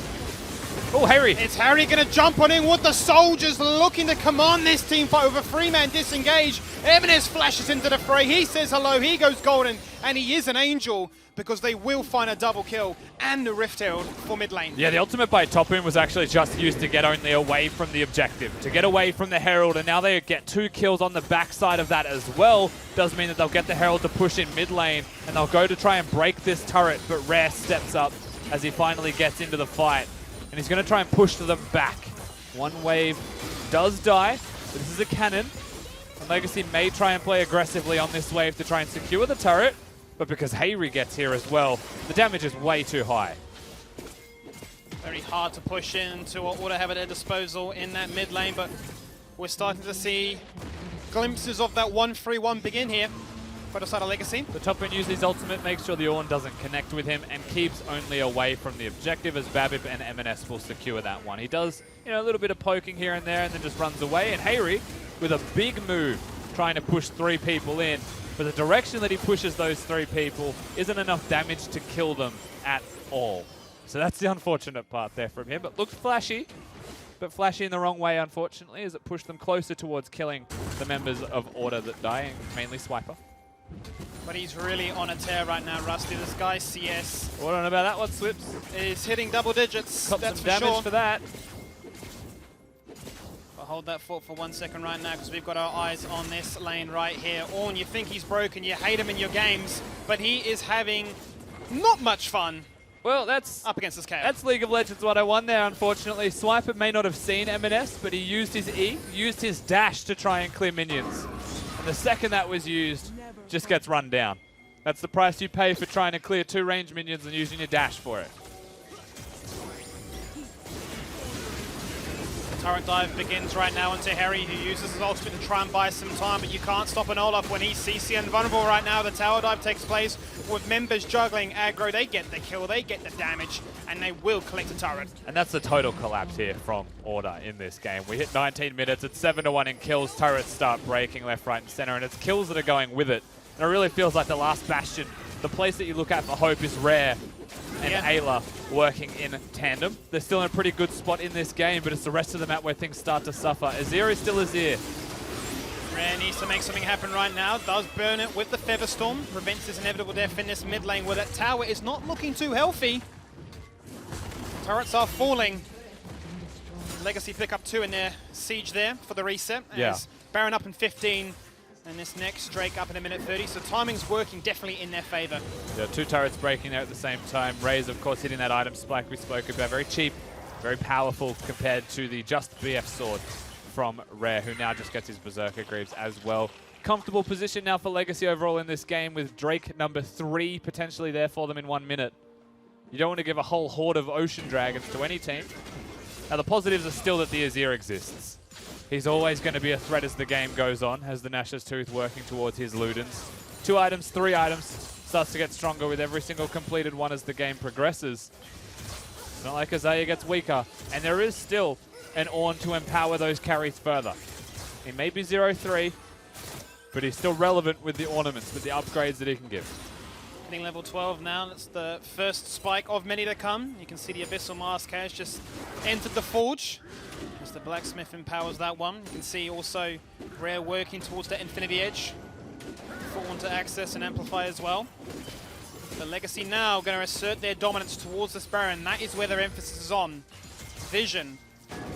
Oh, Harry! It's Harry going to jump on in with the soldiers looking to command this team fight with a 3-man disengage. Eminence flashes into the fray. He says hello. He goes golden. And he is an angel because they will find a double kill and the Rift Herald for mid lane. Yeah, the ultimate by Topoon was actually just used to get only away from the objective, to get away from the Herald, and now they get 2 kills on the backside of that as well. Does mean that they'll get the Herald to push in mid lane, and they'll go to try and break this turret, but Rare steps up as he finally gets into the fight. And he's going to try and push them back. One wave does die, but this is a cannon. And Legacy may try and play aggressively on this wave to try and secure the turret, but because Hayri gets here as well, the damage is way too high. Very hard to push into what Order have at their disposal in that mid lane, but we're starting to see glimpses of that 1-3-1 begin here for the side of Legacy. The Topoon uses his ultimate, makes sure the Ornn doesn't connect with him, and keeps only away from the objective as Babip and M&S will secure that one. He does, you know, a little bit of poking here and there and then just runs away, and Hayri with a big move trying to push 3 people in, but the direction that he pushes those 3 people isn't enough damage to kill them at all. So that's the unfortunate part there from him, but looked flashy, but flashy in the wrong way, unfortunately, as it pushed them closer towards killing the members of Order that die, mainly Swiper. But he's really on a tear right now, Rusty. This guy, CS, What on about that one, Swips? is hitting double digits. Cop that's some for damage sure. for that. hold that thought for 1 second right now, because we've got our eyes on this lane right here. Ornn, you think he's broken, you hate him in your games, but he is having not much fun Well, that's up against this KO. That's League of Legends what I won there, unfortunately. Swiper may not have seen M&S, but he used his E, used his dash to try and clear minions. And the second that was used, just gets run down. That's the price you pay for trying to clear 2 range minions and using your dash for it. Turret dive begins right now into Harry, who uses his ultimate to try and buy some time, but you can't stop an Olaf when he's CC and vulnerable right now. The tower dive takes place with members juggling aggro. They get the kill, they get the damage, and they will collect the turret. And that's the total collapse here from Order in this game. We hit 19 minutes, it's 7-1 in kills. Turrets start breaking left, right, and center, and it's kills that are going with it. And it really feels like the last bastion. The place that you look at for hope is Rare and Ayla working in tandem. They're still in a pretty good spot in this game, but it's the rest of the map where things start to suffer. Azir is still Azir. Rare needs to make something happen right now. Does burn it with the Featherstorm. Prevents his inevitable death in this mid lane where that tower is not looking too healthy. Turrets are falling. Legacy pick up 2 in their siege there for the reset. As Baron up in 15. And this next Drake up in 1:30, so timing's working definitely in their favor. Yeah, 2 turrets breaking there at the same time. Raze, of course, hitting that item spike we spoke about. Very cheap, very powerful compared to the just BF sword from Rare, who now just gets his Berserker Greaves as well. Comfortable position now for Legacy overall in this game, with Drake number 3 potentially there for them in 1 minute. You don't want to give a whole horde of Ocean Dragons to any team. Now, the positives are still that the Azir exists. He's always going to be a threat as the game goes on, as the Nash's Tooth working towards his Ludens. 2 items, 3 items, starts to get stronger with every single completed one as the game progresses. It's not like Azaya gets weaker, and there is still an Ornn to empower those carries further. He may be 0-3, but he's still relevant with the ornaments, with the upgrades that he can give. Hitting level 12 now, that's the first spike of many to come. You can see the Abyssal Mask has just entered the Forge. As the Blacksmith empowers that one. You can see also Rare working towards that Infinity Edge. For Ornn to access and amplify as well. The Legacy now going to assert their dominance towards this Baron. That is where their emphasis is on. Vision,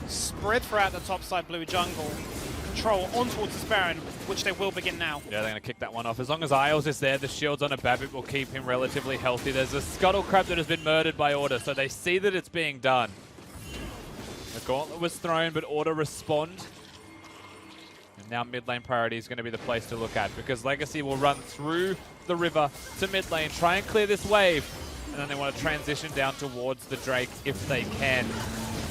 spread throughout the top side blue jungle. Control on towards this Baron, which they will begin now. Yeah, they're going to kick that one off. As long as Isles is there, the shields on a Babbitt will keep him relatively healthy. There's a Scuttle Crab that has been murdered by Order, so they see that it's being done. The gauntlet was thrown, but Order respond. And now mid lane priority is going to be the place to look at, because Legacy will run through the river to mid lane, try and clear this wave, and then they want to transition down towards the Drake if they can.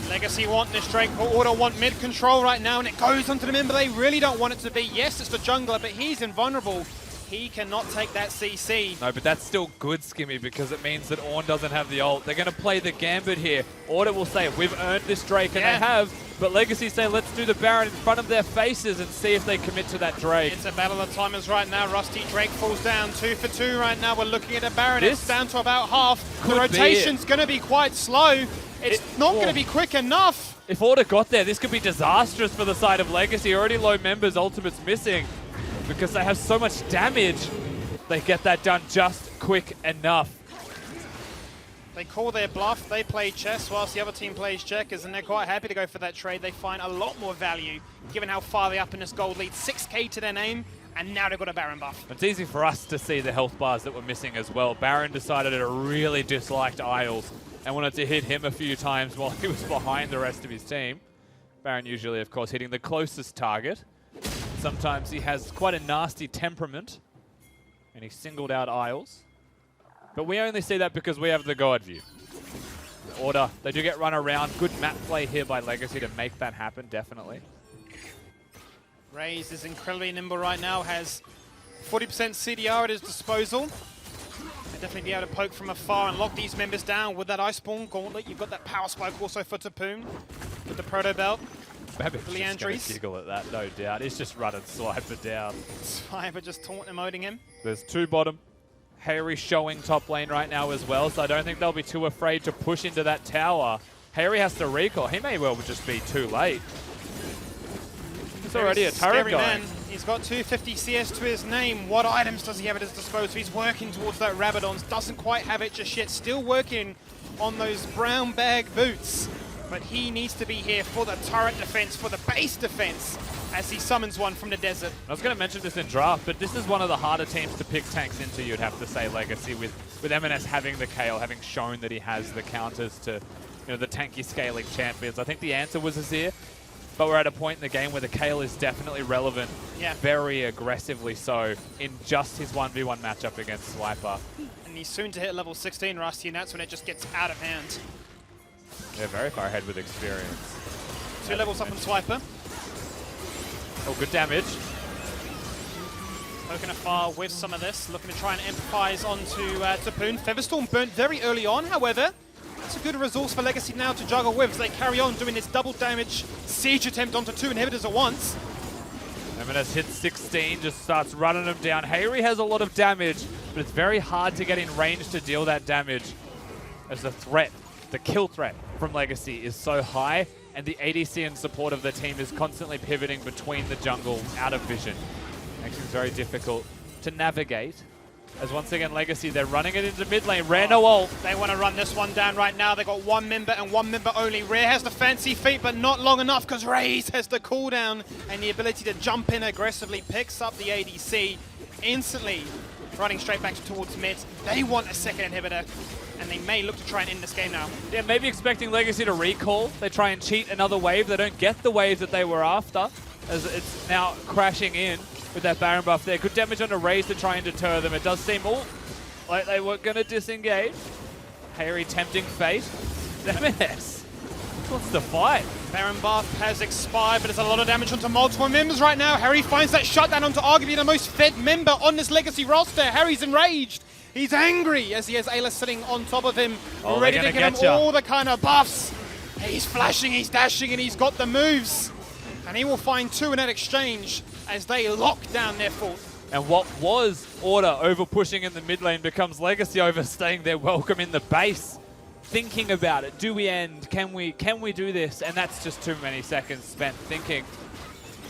Legacy want this Drake, but Order want mid control right now, and it goes onto the member they really don't want it to be. Yes, it's the jungler, but he's invulnerable. He cannot take that CC. No, but that's still good, Skimmy, because it means that Ornn doesn't have the ult. They're going to play the Gambit here. Order will say, we've earned this Drake, and they have. But Legacy say, let's do the Baron in front of their faces and see if they commit to that Drake. It's a battle of timers right now. Rusty Drake falls down 2 for 2 right now. We're looking at a Baron. It's down to about half. The rotation's going to be quite slow. It's not going to be quick enough. If Order got there, this could be disastrous for the side of Legacy. Already low members, ultimate's missing. Because they have so much damage, they get that done just quick enough. They call their bluff, they play chess whilst the other team plays checkers, and they're quite happy to go for that trade. They find a lot more value, given how far they're up in this gold lead. 6k to their name, and now they've got a Baron buff. It's easy for us to see the health bars that were missing as well. Baron decided it really disliked Isles and wanted to hit him a few times while he was behind the rest of his team. Baron usually, of course, hitting the closest target. Sometimes he has quite a nasty temperament, and he singled out Isles. But we only see that because we have the God view. Order, they do get run around. Good map play here by Legacy to make that happen, definitely. Raze is incredibly nimble right now, has 40% CDR at his disposal. They'll definitely be able to poke from afar and lock these members down with that Iceborne Gauntlet. You've got that Power Spike also for Tapoon with the Proto Belt. Babbitt's just going to giggle at that, no doubt. He's just running Swiper down. Swiper just taunt emoting him. There's 2 bottom. Hayri showing top lane right now as well, so I don't think they'll be too afraid to push into that tower. Hayri has to recall. He may well just be too late. It's already a turret going. Man. He's got 250 CS to his name. What items does he have at his disposal? He's working towards that Rabadons. Doesn't quite have it just yet. Still working on those brown bag boots. but he needs to be here for the turret defense, for the base defense, as he summons one from the desert. I was going to mention this in draft, but this is one of the harder teams to pick tanks into, you'd have to say, Legacy, with M&S having the Kayle, having shown that he has the counters to the tanky scaling champions. I think the answer was Azir, but we're at a point in the game where the Kayle is definitely relevant, very aggressively so, in just his 1v1 matchup against Swiper. And he's soon to hit level 16, Rusty, and that's when it just gets out of hand. They're very far ahead with experience. 2 levels up on Swiper. Oh, good damage. Poking afar with some of this, looking to try and empathize onto Tapoon. Featherstorm burnt very early on, however. It's a good resource for Legacy now to juggle with as they carry on doing this double damage siege attempt onto 2 inhibitors at once. M&S hits 16, just starts running them down. Hayri has a lot of damage, but it's very hard to get in range to deal that damage as the threat, the kill threat from Legacy is so high, and the ADC in support of the team is constantly pivoting between the jungle out of vision. Makes it very difficult to navigate. As once again, Legacy, they're running it into mid lane. Rare no ult. They want to run this one down right now. They got 1 member and 1 member only. Rare has the fancy feet, but not long enough because Raze has the cooldown and the ability to jump in aggressively. Picks up the ADC instantly, running straight back towards mid. They want a second inhibitor, and they may look to try and end this game now. Yeah, maybe expecting Legacy to recall. They try and cheat another wave. They don't get the wave that they were after, as it's now crashing in with that Baron buff there. Good damage on a Raze to try and deter them. It does seem like they were going to disengage. Hayri tempting fate. M&S wants to fight. Baron buff has expired, but there's a lot of damage onto multiple members right now. Harry finds that shutdown onto arguably the most fed member on this Legacy roster. Harry's enraged. He's angry as he has Ayla sitting on top of him, ready to give him all the kind of buffs. He's flashing, he's dashing, and he's got the moves. And he will find 2 in that exchange as they lock down their fort. And what was Order over pushing in the mid lane becomes Legacy overstaying their welcome in the base. Thinking about it. Do we end? Can we do this? And that's just too many seconds spent thinking.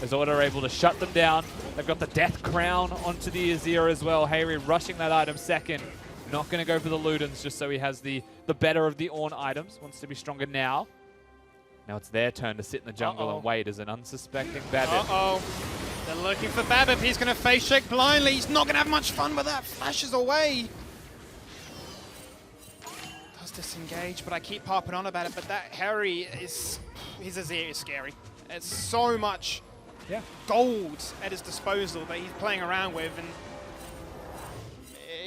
As Order are able to shut them down. They've got the Death Crown onto the Azir as well. Hayri rushing that item second. Not going to go for the Ludens just so he has the better of the Ornn items. Wants to be stronger now. Now it's their turn to sit in the jungle and wait as an unsuspecting Babip. They're looking for Babip. He's going to face check blindly. He's not going to have much fun with that. Flashes away. Does disengage, but I keep harping on about it. But that Harry his Azir is scary. It's so much gold at his disposal that he's playing around with, and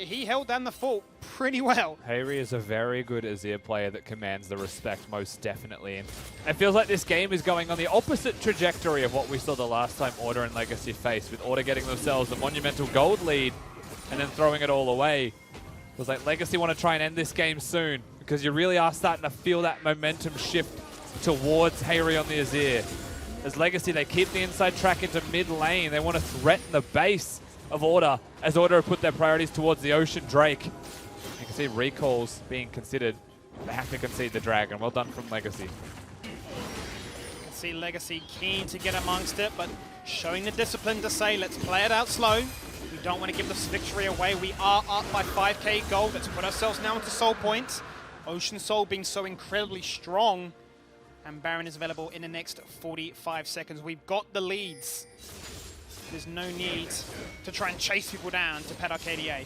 he held down the fort pretty well. Hayri is a very good Azir player that commands the respect most definitely. And it feels like this game is going on the opposite trajectory of what we saw the last time Order and Legacy faced, with Order getting themselves a monumental gold lead and then throwing it all away. It was like Legacy want to try and end this game soon, because you really are starting to feel that momentum shift towards Hayri on the Azir. As Legacy, they keep the inside track into mid lane. They want to threaten the base of Order, as Order have put their priorities towards the Ocean Drake. You can see recalls being considered. They have to concede the Dragon. Well done from Legacy. You can see Legacy keen to get amongst it, but showing the discipline to say, let's play it out slow. We don't want to give this victory away. We are up by 5k gold. Let's put ourselves now into soul points. Ocean Soul being so incredibly strong. And Baron is available in the next 45 seconds. We've got the leads. There's no need to try and chase people down to pet our KDA.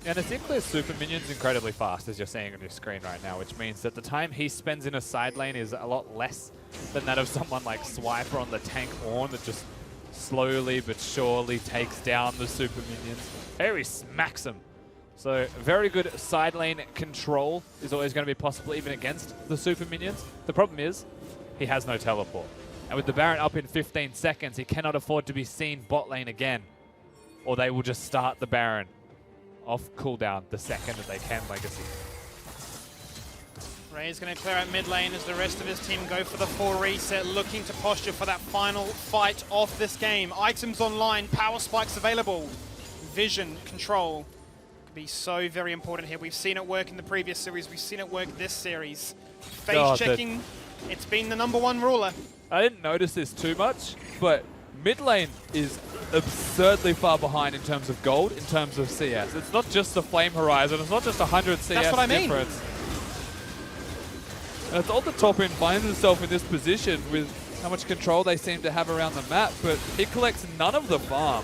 And Azir super minion's incredibly fast, as you're seeing on your screen right now, which means that the time he spends in a side lane is a lot less than that of someone like Swiper on the tank Ornn that just slowly but surely takes down the super minions. Hayri smacks them. So very good side lane control is always going to be possible even against the super minions. The problem is he has no teleport. And with the Baron up in 15 seconds, he cannot afford to be seen bot lane again, or they will just start the Baron off cooldown the second that they can Legacy. Ray is going to clear out mid lane as the rest of his team go for the full reset, looking to posture for that final fight of this game. Items online, power spikes available. Vision control could be so very important here. We've seen it work in the previous series. We've seen it work this series. Phase checking, it's been the #1 ruler. I didn't notice this too much, but mid lane is absurdly far behind in terms of gold, in terms of CS. It's not just the Flame Horizon, it's not just 100 CS That's what I mean. difference. And it's all the top end finds himself in this position with how much control they seem to have around the map, but he collects none of the farm.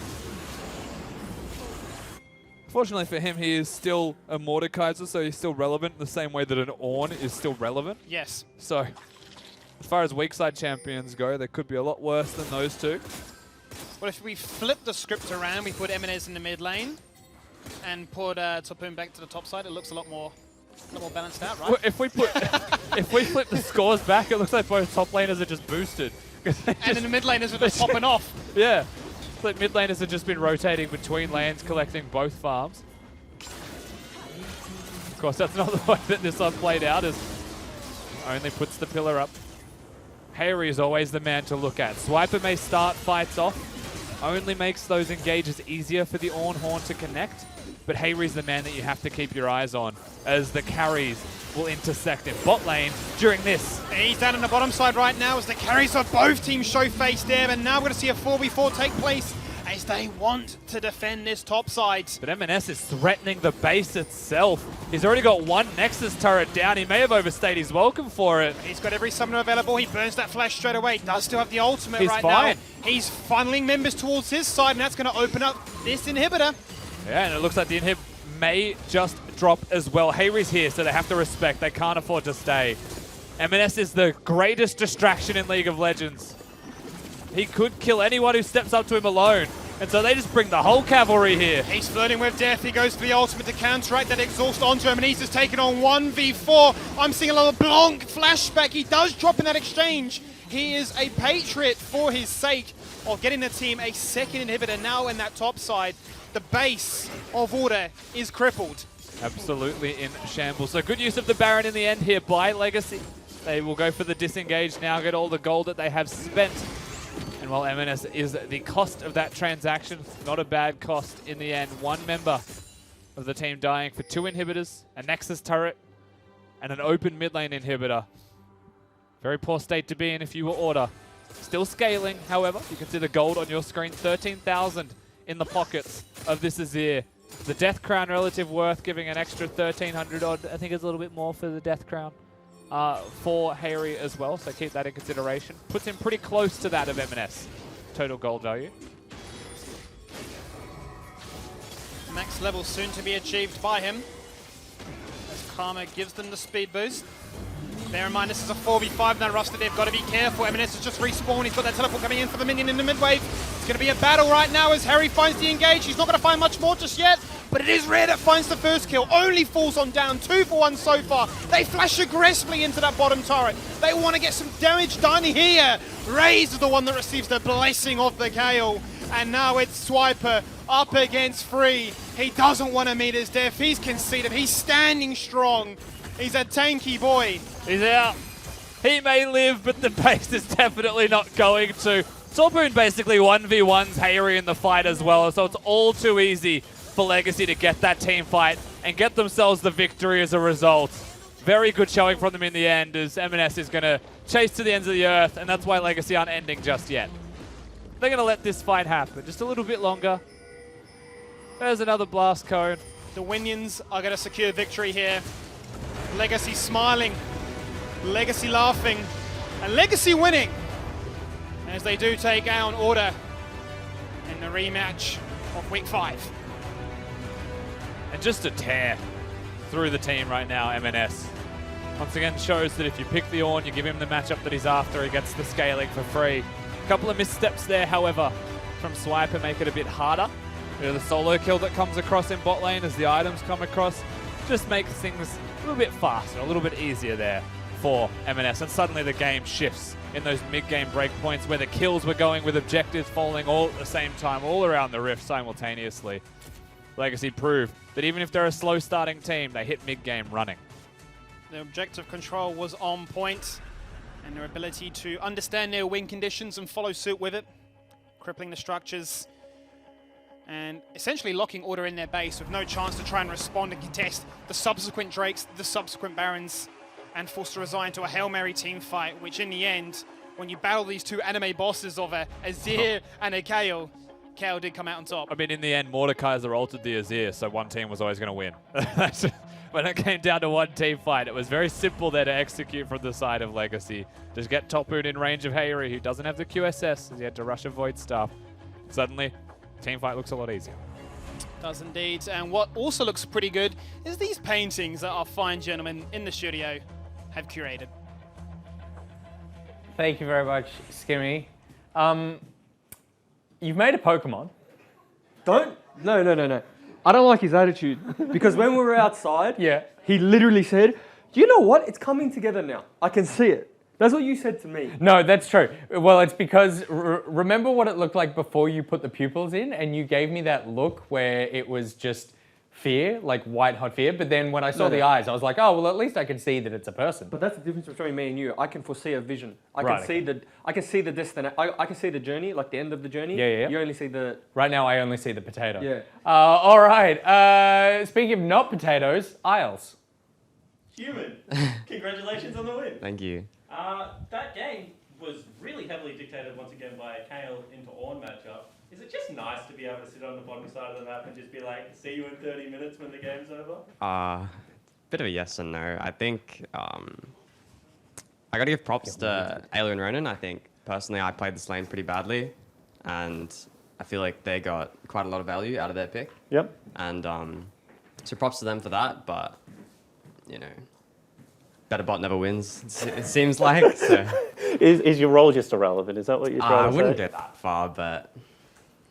Fortunately for him, he is still a Mordekaiser, so he's still relevant in the same way that an Ornn is still relevant. Yes. So, as far as weak side champions go, they could be a lot worse than those two. Well, if we flip the script around, we put Eminez in the mid lane and put Topoon back to the top side, it looks a lot more balanced out, right? Well, if we flip the scores back, it looks like both top laners are just boosted. And in the mid laners are just popping off. Yeah. It's like mid laners have just been rotating between lanes, collecting both farms. Of course, that's not the way that this one played out, as only puts the pillar up. Hayri is always the man to look at. Swiper may start fights off, only makes those engages easier for the Ornn Horn to connect, but Hayri's the man that you have to keep your eyes on, as the carries will intersect in bot lane during this. He's down on the bottom side right now as the carries of both teams show face there, and now we're going to see a 4v4 take place as they want to defend this top side. But M&S is threatening the base itself. He's already got one Nexus turret down. He may have overstayed his welcome for it. He's got every summoner available. He burns that flash straight away. Does still have the ultimate He's right fine. now. He's funneling members towards his side, and that's going to open up this inhibitor. Yeah, and it looks like the inhib may just drop as well. Hayri's here, so they have to respect. They can't afford to stay. M&S is the greatest distraction in League of Legends. He could kill anyone who steps up to him alone. And so they just bring the whole cavalry here. He's flirting with death. He goes for the ultimate to counteract that exhaust onto him, and he's just taken on 1v4. I'm seeing a little Blanc flashback. He does drop in that exchange. He is a patriot for his sake of getting the team a second inhibitor now in that top side. The base of Order is crippled. Absolutely in shambles. So good use of the Baron in the end here by Legacy. They will go for the disengage now, get all the gold that they have spent. And while M&S is the cost of that transaction, not a bad cost in the end. One member of the team dying for 2 inhibitors, a Nexus turret, and an open mid lane inhibitor. Very poor state to be in if you were Order. Still scaling, however. You can see the gold on your screen, 13,000 in the pockets of this Azir. The Death Crown relative worth, giving an extra 1,300 odd. I think it's a little bit more for the Death Crown. For Hayri as well, so keep that in consideration. Puts him pretty close to that of M&S total gold value. Max level soon to be achieved by him as Karma gives them the speed boost. Bear in mind, this is a 4v5 now, Rusted. They've got to be careful. M&S has just respawned. He's got that teleport coming in for the minion in the mid wave. It's going to be a battle right now as Harry finds the engage. He's not going to find much more just yet, but it is Rare that finds the first kill. Only falls on down, 2 for 1 so far. They flash aggressively into that bottom turret. They want to get some damage done here. Raze is the one that receives the blessing of the Gale. And now it's Swiper up against Free. He doesn't want to meet his death. He's conceded. He's standing strong. He's a tanky boy. He's out. He may live, but the base is definitely not going to. Topoon basically 1v1s Hayri in the fight as well, so it's all too easy for Legacy to get that team fight and get themselves the victory as a result. Very good showing from them in the end, as M&S is going to chase to the ends of the earth, and that's why Legacy aren't ending just yet. They're going to let this fight happen just a little bit longer. There's another blast cone. The Winions are going to secure victory here. Legacy smiling, Legacy laughing, and Legacy winning as they do take down Order in the rematch of Week 5. And just a tear through the team right now, M&S. Once again shows that if you pick the Ornn, you give him the matchup that he's after, he gets the scaling for free. A couple of missteps there, however, from Swiper make it a bit harder. The solo kill that comes across in bot lane as the items come across just makes things a little bit faster, a little bit easier there for M&S. And suddenly the game shifts in those mid-game breakpoints where the kills were going with objectives falling all at the same time, all around the rift simultaneously. Legacy proved that even if they're a slow starting team, they hit mid-game running. Their objective control was on point, and their ability to understand their win conditions and follow suit with it, crippling the structures, and essentially locking Order in their base with no chance to try and respond and contest the subsequent Drakes, the subsequent Barons, and forced to resign to a Hail Mary team fight, which in the end, when you battle these two anime bosses of a Azir and a Kayle, Kayle did come out on top. I mean, in the end, Mordekaiser altered the Azir, so one team was always going to win. when it came down to one team fight. It was very simple there to execute from the side of Legacy. Just get Topoon in range of Hayri, who doesn't have the QSS, as he had to rush avoid stuff. Suddenly, team fight looks a lot easier. Does indeed. And what also looks pretty good is these paintings that our fine gentlemen in the studio have curated. Thank you very much, Skimmy. You've made a Pokemon. No. I don't like his attitude because when we were outside, Yeah. he literally said, "You know what? It's coming together now. I can see it." That's what you said to me. No, that's true. Well, it's because remember what it looked like before you put the pupils in, and you gave me that look where it was just fear, like white hot fear. But then when I saw the eyes, I was like, oh well, at least I can see that it's a person. But that's the difference between me and you. I can foresee a vision. I Right, can see I can see the destination. I can see the journey, like the end of the journey. Yeah. You only see the. Right now, I only see the potato. Yeah. All right. Speaking of not potatoes, Isles. Human, congratulations on the win. Thank you. That game was really heavily dictated once again by a Kale into Ornn matchup. Is it just nice to be able to sit on the bottom side of the map and just be like, see you in 30 minutes when the game's over? Bit of a yes and no. I think I got to give props to Ayla and Ronan. I think personally I played this lane pretty badly, and I feel like they got quite a lot of value out of their pick. Yep. And so props to them for that. But you know, better bot never wins. It seems like. So. Is your role just irrelevant? Is that what you're trying to say? I wouldn't go that far, but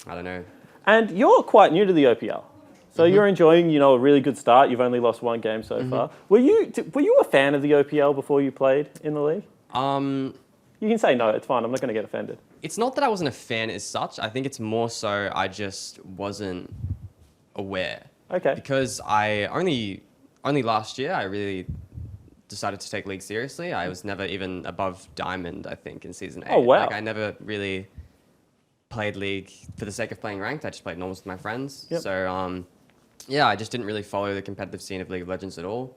I don't know. And you're quite new to the OPL. So you're enjoying, a really good start. You've only lost one game so far. Were you a fan of the OPL before you played in the league? You can say no, it's fine. I'm not going to get offended. It's not that I wasn't a fan as such. I think it's more so I just wasn't aware. Okay. Because I only last year I really decided to take League seriously. I was never even above Diamond, I think, in Season 8. Oh, wow. Like, I never really played League for the sake of playing ranked. I just played normals with my friends. Yep. So, yeah, I just didn't really follow the competitive scene of League of Legends at all.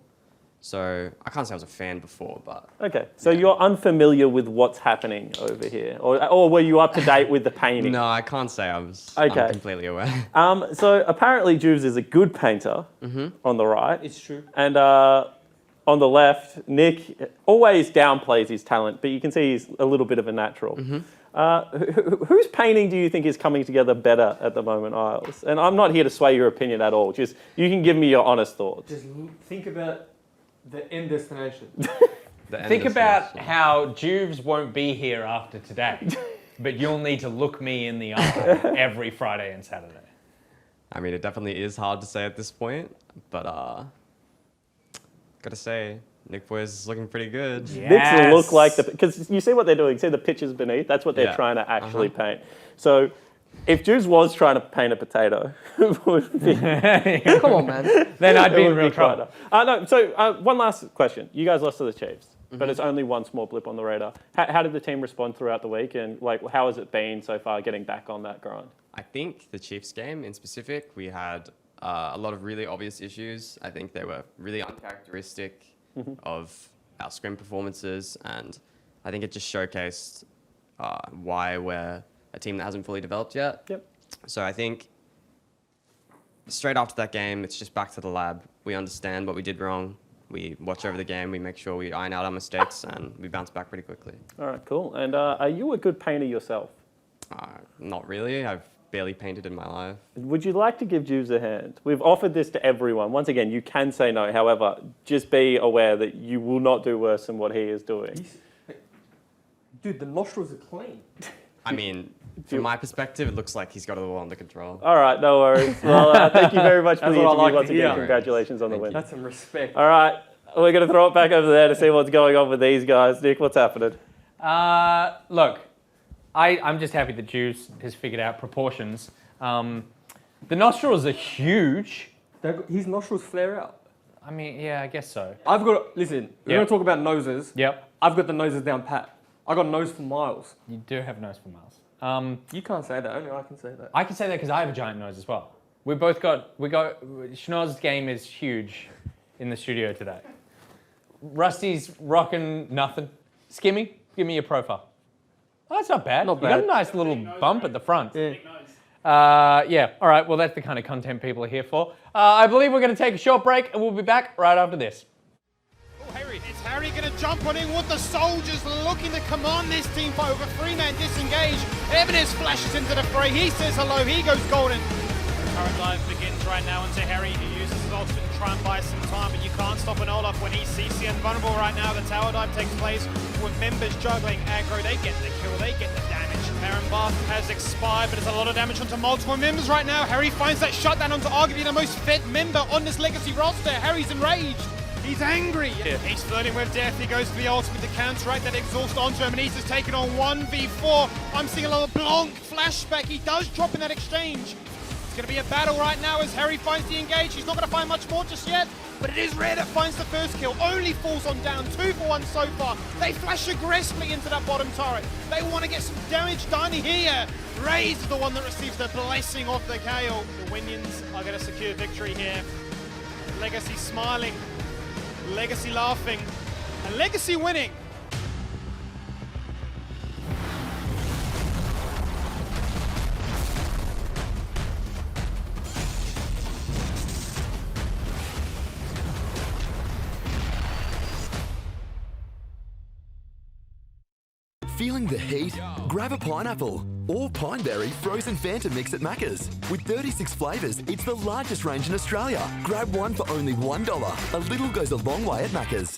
So I can't say I was a fan before, but... Okay, so you're unfamiliar with what's happening over here? Or were you up to date with the painting? No, I can't say I'm completely aware. So apparently Juves is a good painter on the right. It's true. And on the left, Nick always downplays his talent, but you can see he's a little bit of a natural. Whose painting do you think is coming together better at the moment, Isles? And I'm not here to sway your opinion at all. Just you can give me your honest thoughts. Just think about the end destination. Think about how Juves won't be here after today, but you'll need to look me in the eye every Friday and Saturday. I mean, it definitely is hard to say at this point, but gotta say, Nick Boys is looking pretty good. Yes. Nick's look like because you see what they're doing. See the pictures beneath. That's what they're trying to actually paint. So, if Juves was trying to paint a potato, would be, Come on, man. Then I'd be it in would real trouble. No. So one last question. You guys lost to the Chiefs, but it's only one small blip on the radar. How did the team respond throughout the week, and how has it been so far getting back on that grind? I think the Chiefs game in specific, we had a lot of really obvious issues. I think they were really uncharacteristic of our scrim performances, and I think it just showcased why we're a team that hasn't fully developed yet. Yep. So I think straight after that game, it's just back to the lab. We understand what we did wrong. We watch over the game. We make sure we iron out our mistakes, and we bounce back pretty quickly. All right, cool. And are you a good painter yourself? Not really. I've barely painted in my life. Would you like to give Juves a hand? We've offered this to everyone. Once again, you can say no. However, just be aware that you will not do worse than what he is doing. Dude, the nostrils are clean. I mean, from my perspective, it looks like he's got it all under control. All right, no worries. Well, thank you very much for the what I interview like to once again. hear. Congratulations on the win. That's some respect. All right, we're going to throw it back over there to see what's going on with these guys. Nick, what's happening? Look, I'm just happy that Juice has figured out proportions. The nostrils are huge. His nostrils flare out. I mean, yeah, I guess so. Listen, we're going to talk about noses. Yep. I've got the noses down pat. I got nose for miles. You do have nose for miles. You can't say that, only I can say that. I can say that because I have a giant nose as well. Schnoz's game is huge in the studio today. Rusty's rocking nothing. Skimmy, give me your profile. Oh, that's not bad. Not You got bad. a nice little bump at the front. Yeah. Yeah, all right, well, that's the kind of content people are here for. I believe we're going to take a short break, and we'll be back right after this. Oh, Harry. Is Harry going to jump on in with the soldiers looking to command this team fight with a three-man disengage? Evanes flashes into the fray. He says hello. He goes golden. Current dive begins right now into Harry, who uses his ultimate to try and buy some time, but you can't stop an Olaf when he's CC and vulnerable right now. The tower dive takes place with members juggling aggro. They get the kill, they get the damage. Baron buff has expired, but it's a lot of damage onto multiple members right now. Harry finds that shutdown onto arguably the most fed member on this Legacy roster. Harry's enraged. He's angry. Yeah. He's flirting with death. He goes for the ultimate to counteract that exhaust onto him, and he's just taken on 1v4. I'm seeing a little Blanc flashback. He does drop in that exchange. It's going to be a battle right now as Harry finds the engage. He's not going to find much more just yet, but it is Rare that finds the first kill. Only falls on down, 2 for 1 so far. They flash aggressively into that bottom turret. They want to get some damage done here. Raze is the one that receives the blessing of the Gale. The Winions are going to secure victory here. Legacy smiling, Legacy laughing, and Legacy winning. Feeling the heat? Grab a pineapple or pineberry frozen Fanta mix at Macca's. With 36 flavours, it's the largest range in Australia. Grab one for only $1. A little goes a long way at Macca's.